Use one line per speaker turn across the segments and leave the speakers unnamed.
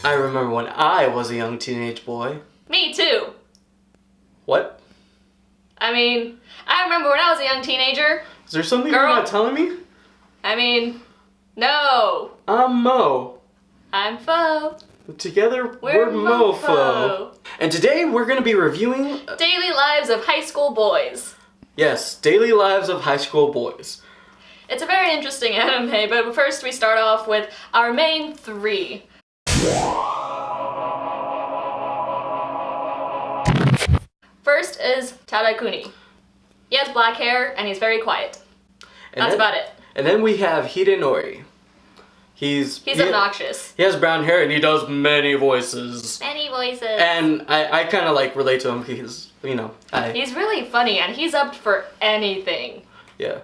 I remember when I was a young teenage boy.
Me too.
What?
I mean, I remember when I was a young teenager.
Is there something you're not telling me?
I mean, no.
I'm Mo.
I'm Fo.
Together, we're MOFO. And today we're going to be reviewing...
Daily Lives of High School Boys.
Yes, Daily Lives of High School Boys.
It's a very interesting anime, but first we start off with our main three. First is Tadakuni. He has black hair and he's very quiet. That's about it.
And then we have Hidenori. He's
obnoxious.
He has brown hair and he does many voices.
Many voices.
And I kind of like relate to him because, you know,
he's really funny and he's up for anything.
Yeah.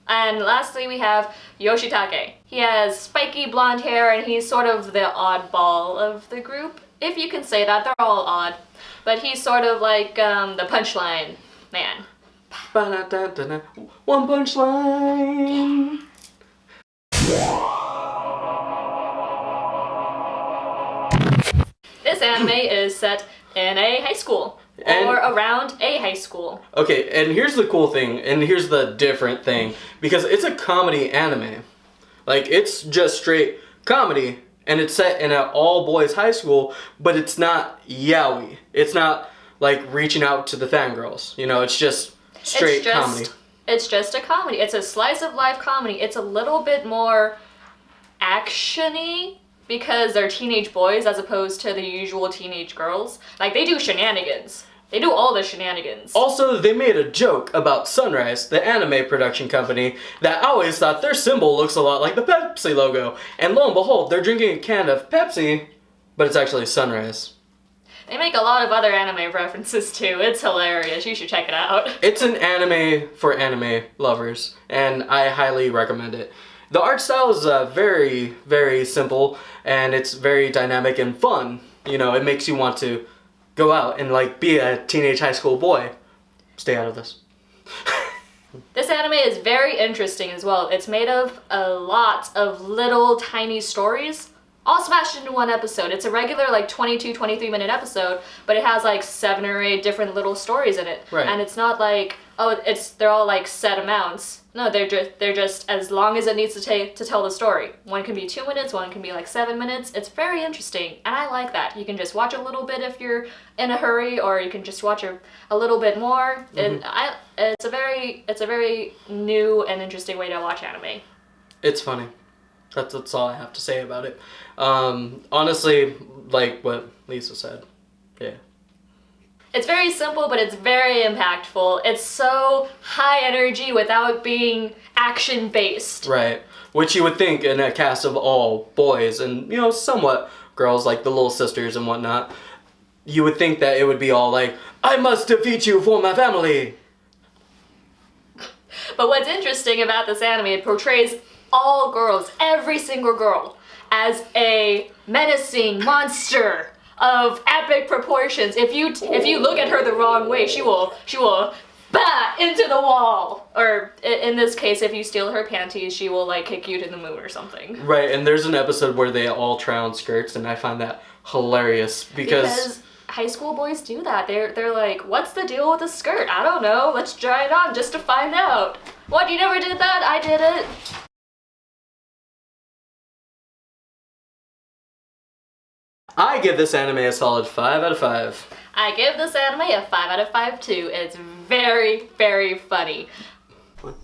And lastly we have Yoshitake. He has spiky blonde hair and he's sort of the oddball of the group. If you can say that, they're all odd. But he's sort of like the punchline man.
One punchline.
This anime is set in a high school, or around a high school.
Okay, and here's the cool thing, and here's the different thing, because it's a comedy anime. Like, it's just straight comedy, and it's set in an all-boys high school, but it's not yaoi. It's not, like, reaching out to the fangirls. You know, it's just straight comedy.
It's just a comedy. It's a slice-of-life comedy. It's a little bit more action-y, because they're teenage boys as opposed to the usual teenage girls. Like, they do shenanigans. They do all the shenanigans.
Also, they made a joke about Sunrise, the anime production company, that always thought their symbol looks a lot like the Pepsi logo. And lo and behold, they're drinking a can of Pepsi, but it's actually Sunrise.
They make a lot of other anime references too. It's hilarious. You should check it out.
It's an anime for anime lovers, and I highly recommend it. The art style is very, very simple, and it's very dynamic and fun. You know, it makes you want to go out and, like, be a teenage high school boy. Stay out of this.
This anime is very interesting as well. It's made of a lot of little tiny stories, all smashed into one episode. It's a regular, like, 22, 23-minute episode, but it has, like, 7 or 8 different little stories in it.
Right.
And it's not like, oh, they're all, like, set amounts. No, they're just as long as it needs to tell the story. One can be 2 minutes, one can be like 7 minutes. It's very interesting, and I like that. You can just watch a little bit if you're in a hurry, or you can just watch a little bit more. Mm-hmm. It's a very new and interesting way to watch anime.
It's funny. That's all I have to say about it. Honestly, like what Lisa said, yeah.
It's very simple, but it's very impactful. It's so high energy without being action-based.
Right. Which you would think in a cast of all boys and, you know, somewhat girls, like the little sisters and whatnot, you would think that it would be all like, I must defeat you for my family.
But what's interesting about this anime, it portrays all girls, every single girl, as a menacing monster of epic proportions. If you look at her the wrong way, she will bah into the wall. Or in this case, if you steal her panties, she will, like, kick you to the moon or something.
Right, and there's an episode where they all try on skirts, and I find that hilarious because
high school boys do that. They're like, what's the deal with the skirt? I don't know. Let's try it on just to find out. What, you never did that? I did it.
I give this anime a solid 5 out of 5.
I give this anime a 5 out of 5 too. It's very, very funny.
What?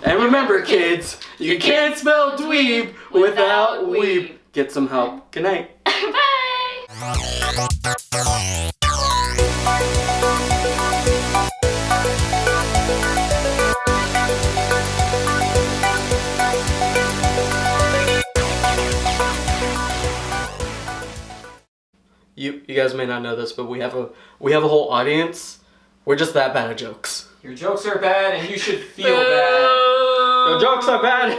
And remember, kids, you can't spell dweeb without weeb. Get some help. Good night.
Bye!
You guys may not know this, but we have a whole audience. We're just that bad at jokes.
Your jokes are bad and you should feel bad.
Your jokes are bad.